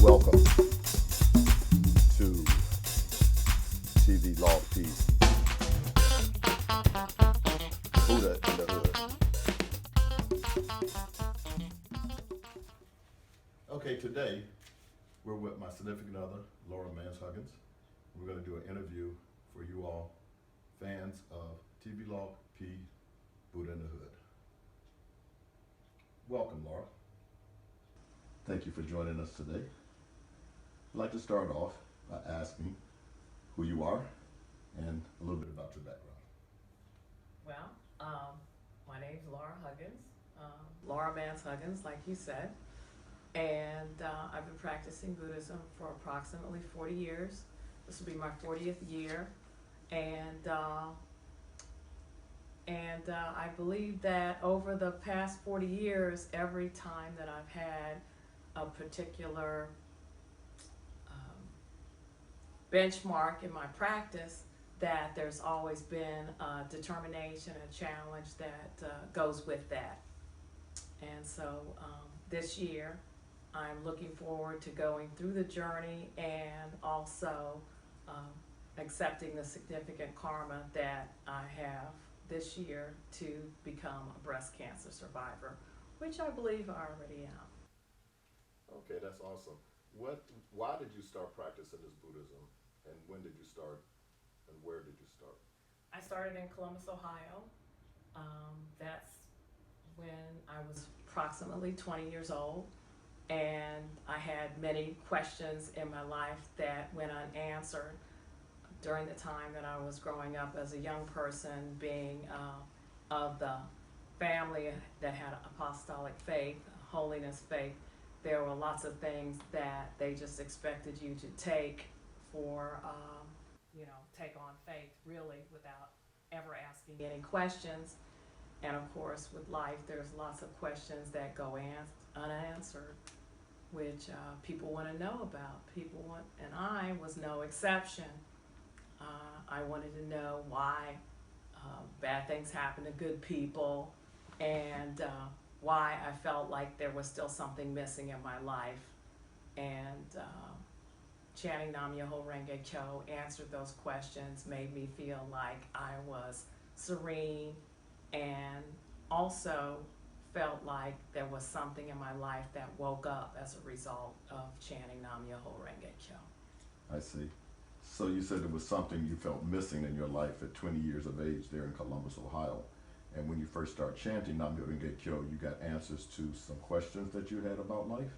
Welcome to TV Law Peace, Buddha in the Hood. Okay, today we're with my significant other, Laura Manns Huggins. We're going to do an interview for you all, fans of TV Law P, Buddha in the Hood. Welcome, Laura. Thank you for joining us today. I'd like to start off by asking who you are and a little bit about your background. Well, my name is Laura Huggins, Laura Manns Huggins, like you said, and I've been practicing Buddhism for approximately 40 years. This will be my 40th year, and I believe that over the past 40 years, every time that I've had a particular benchmark in my practice, that there's always been a determination, a challenge that goes with that. And so this year, I'm looking forward to going through the journey and also accepting the significant karma that I have this year to become a breast cancer survivor, which I believe I already am. Okay, that's awesome. Why did you start practicing this Buddhism, and when did you start, and where did you start? I started in Columbus, Ohio. That's when I was approximately 20 years old, and I had many questions in my life that went unanswered during the time that I was growing up as a young person, being of the family that had apostolic faith, holiness faith. There were lots of things that they just expected you to take for, take on faith, really, without ever asking any questions. And of course, with life, there's lots of questions that go unanswered, which people want to know about. And I was no exception. I wanted to know why bad things happen to good people, and why I felt like there was still something missing in my life. And chanting Nam Myoho Renge Kyo answered those questions, made me feel like I was serene, and also felt like there was something in my life that woke up as a result of chanting Nam Myoho Renge Kyo. I see. So you said there was something you felt missing in your life at 20 years of age there in Columbus, Ohio. And when you first started chanting Nam Myoho Renge Kyo, you got answers to some questions that you had about life?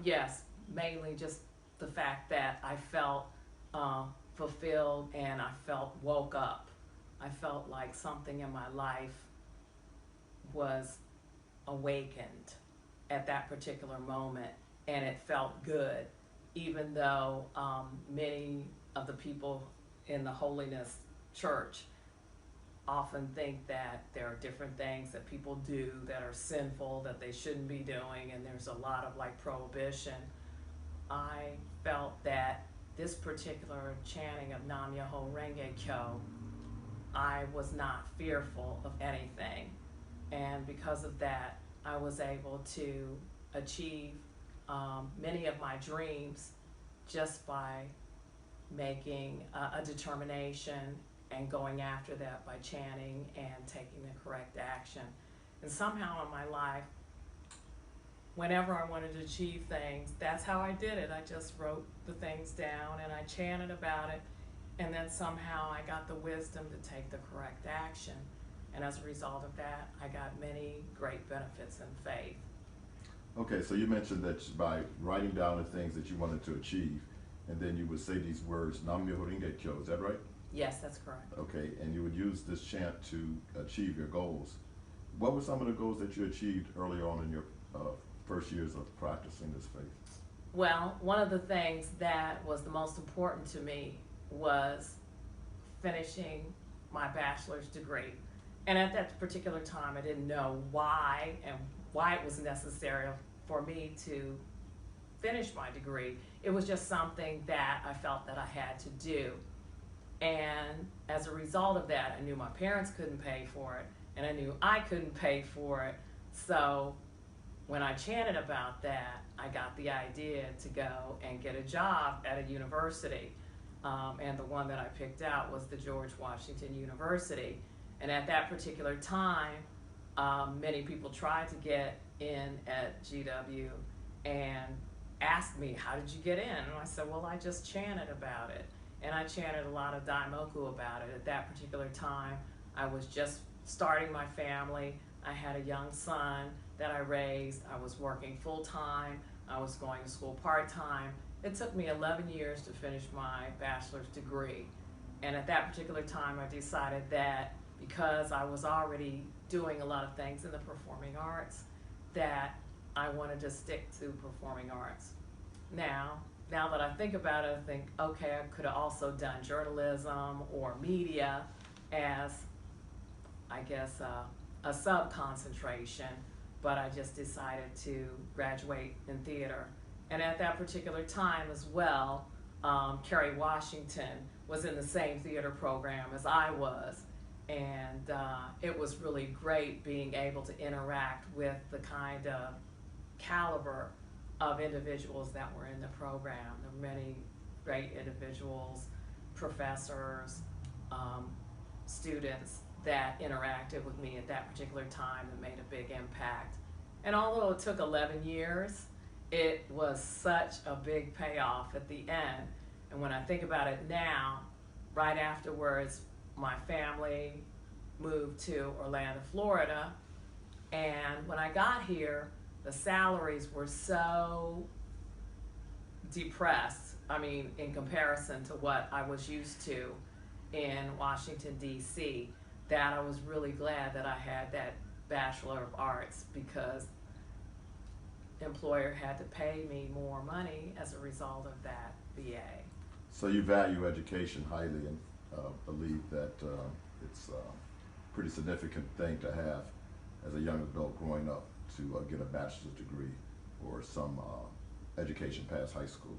Yes, mainly just the fact that I felt fulfilled, and I felt woke up. I felt like something in my life was awakened at that particular moment, and it felt good, even though many of the people in the holiness church often think that there are different things that people do that are sinful, that they shouldn't be doing, and there's a lot of prohibition. I felt that this particular chanting of Nam Myoho Renge Kyo, I was not fearful of anything, and because of that, I was able to achieve many of my dreams just by making a determination and going after that by chanting and taking the correct action. And somehow in my life, whenever I wanted to achieve things, that's how I did it. I just wrote the things down and I chanted about it, and then somehow I got the wisdom to take the correct action. And as a result of that, I got many great benefits in faith. Okay, so you mentioned that by writing down the things that you wanted to achieve, and then you would say these words, Nam Myoho Renge Kyo, is that right? Yes, that's correct. Okay, and you would use this chant to achieve your goals. What were some of the goals that you achieved early on in your first years of practicing this faith? Well, one of the things that was the most important to me was finishing my bachelor's degree. And at that particular time, I didn't know why it was necessary for me to finish my degree. It was just something that I felt that I had to do. And as a result of that, I knew my parents couldn't pay for it, and I knew I couldn't pay for it. So when I chanted about that, I got the idea to go and get a job at a university. And the one that I picked out was the George Washington University. And at that particular time, many people tried to get in at GW and asked me, how did you get in? And I said, well, I just chanted about it. And I chanted a lot of Daimoku about it. At that particular time, I was just starting my family. I had a young son that I raised. I was working full-time. I was going to school part-time. It took me 11 years to finish my bachelor's degree. And at that particular time, I decided that because I was already doing a lot of things in the performing arts, that I wanted to stick to performing arts. Now that I think about it, I think, okay, I could have also done journalism or media as, I guess, a sub-concentration, but I just decided to graduate in theater. And at that particular time as well, Kerry Washington was in the same theater program as I was. And it was really great being able to interact with the kind of caliber of individuals that were in the program. There were many great individuals, professors, students that interacted with me at that particular time and made a big impact. And although it took 11 years, it was such a big payoff at the end. And when I think about it now, right afterwards, my family moved to Orlando, Florida. And when I got here, the salaries were so depressed, I mean, in comparison to what I was used to in Washington, D.C., that I was really glad that I had that Bachelor of Arts, because employer had to pay me more money as a result of that BA. So you value education highly and believe that it's a pretty significant thing to have as a young adult growing up to get a bachelor's degree or some education past high school.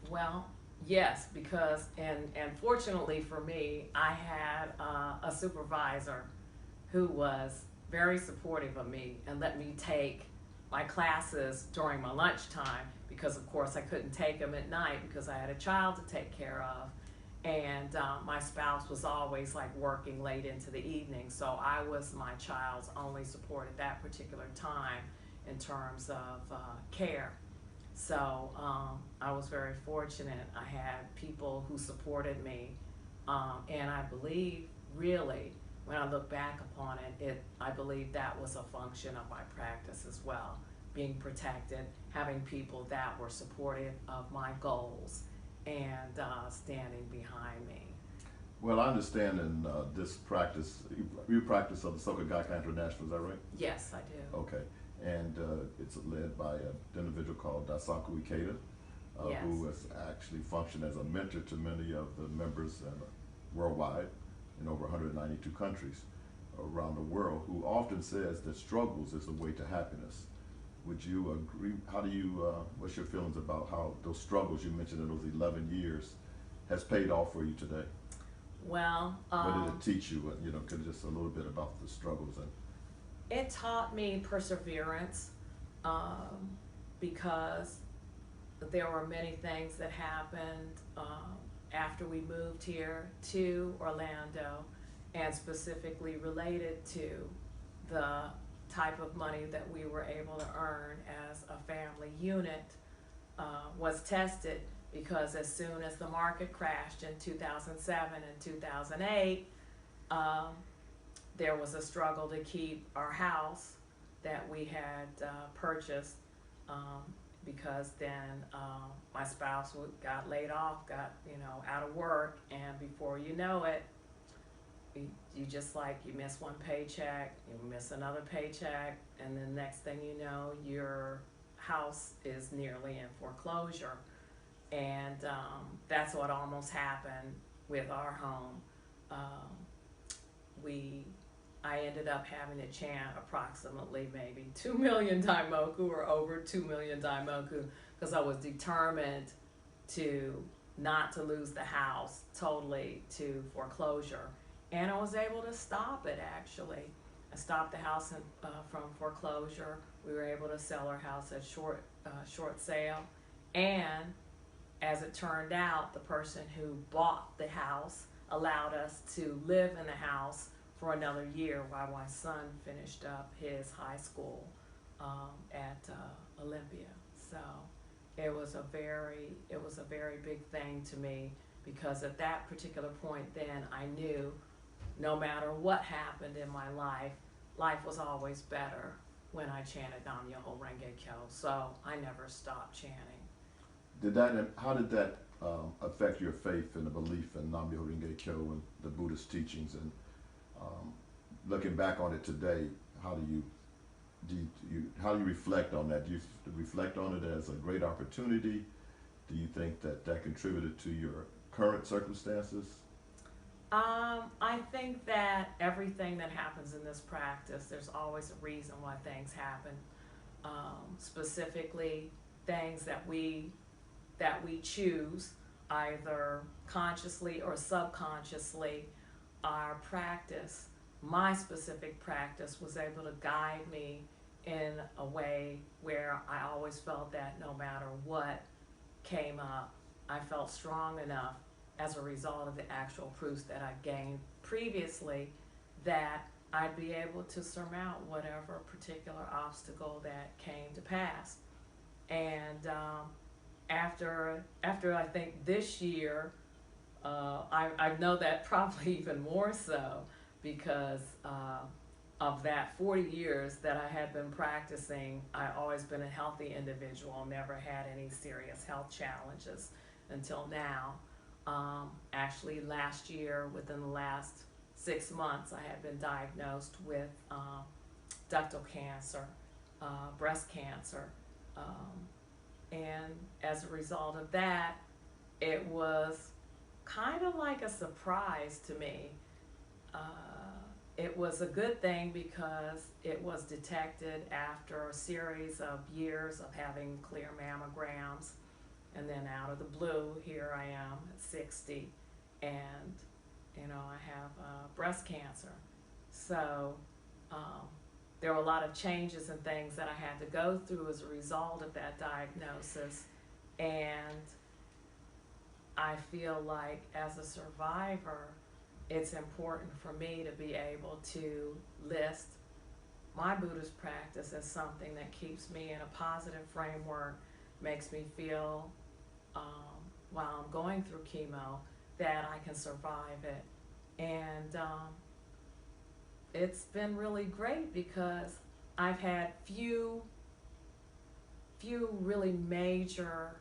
Well, yes, because, and fortunately for me, I had a supervisor who was very supportive of me and let me take my classes during my lunchtime, because of course I couldn't take them at night because I had a child to take care of. And my spouse was always like working late into the evening, so I was my child's only support at that particular time in terms of care. So I was very fortunate. I had people who supported me, and I believe, really, when I look back upon it, I believe that was a function of my practice as well, being protected, having people that were supportive of my goals, and standing behind me. Well, I understand in this practice, you practice of the Soka Gakkai International, is that right? Yes, I do. Okay, and it's led by an individual called Daisaku Ikeda, Yes. who has actually functioned as a mentor to many of the members worldwide in over 192 countries around the world, who often says that struggles is the way to happiness. Would you agree? How do you, what's your feelings about how those struggles you mentioned in those 11 years has paid off for you today? Well, What did it teach you? You know, just a little bit about the struggles. it taught me perseverance, because there were many things that happened after we moved here to Orlando, and specifically related to the type of money that we were able to earn as a family unit was tested, because as soon as the market crashed in 2007 and 2008, there was a struggle to keep our house that we had purchased, because then my spouse got laid off, got out of work, and before you know it, you just like, you miss one paycheck, you miss another paycheck, and then next thing you know, your house is nearly in foreclosure. And that's what almost happened with our home. I ended up having to chant approximately maybe 2 million Daimoku, or over 2 million Daimoku, because I was determined to not to lose the house totally to foreclosure. And I was able to stop it, actually. I stopped the house from foreclosure, We were able to sell our house at short sale, and as it turned out, the person who bought the house allowed us to live in the house for another year while my son finished up his high school at Olympia. So it was a very big thing to me, because at that particular point then I knew no matter what happened in my life, life was always better when I chanted Nam Myoho Renge Kyo. So I never stopped chanting. How did that affect your faith and the belief in Nam Myoho Renge Kyo and the Buddhist teachings? And looking back on it today, how do you reflect on that? Do you reflect on it as a great opportunity? Do you think that contributed to your current circumstances? I think that everything that happens in this practice, there's always a reason why things happen. Specifically, things that we choose, either consciously or subconsciously. Our practice, my specific practice, was able to guide me in a way where I always felt that no matter what came up, I felt strong enough as a result of the actual proofs that I gained previously that I'd be able to surmount whatever particular obstacle that came to pass. And after I think this year, I know that probably even more so, because of that 40 years that I had been practicing, I've always been a healthy individual, never had any serious health challenges until now. Actually, last year, within the last 6 months, I had been diagnosed with ductal cancer, breast cancer. And as a result of that, it was kind of like a surprise to me. It was a good thing because it was detected after a series of years of having clear mammograms. And then out of the blue, here I am at 60, and I have breast cancer. So there were a lot of changes and things that I had to go through as a result of that diagnosis. And I feel like as a survivor, it's important for me to be able to list my Buddhist practice as something that keeps me in a positive framework, makes me feel while I'm going through chemo that I can survive it. And it's been really great because I've had few really major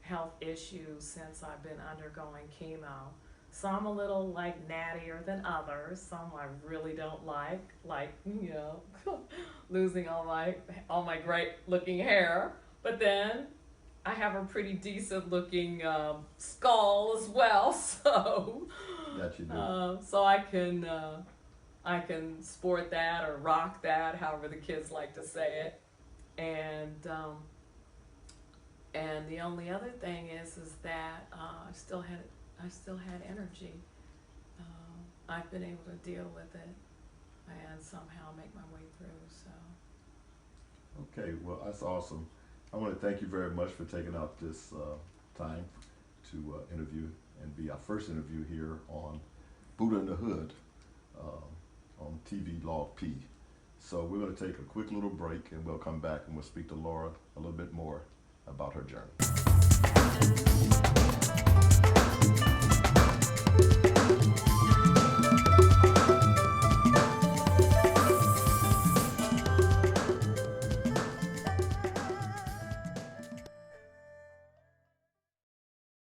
health issues since I've been undergoing chemo. Some a little like nattier than others. Some I really don't like losing all my great looking hair. But then I have a pretty decent looking skull as well, so That you do. so I can sport that or rock that, however the kids like to say it. And the only other thing is that I still had energy. I've been able to deal with it and somehow make my way through. So. Okay, well, that's awesome. I want to thank you very much for taking out this time to interview and be our first interview here on Buddha in the Hood on TV Log P. So we're going to take a quick little break, and we'll come back and we'll speak to Laura a little bit more about her journey.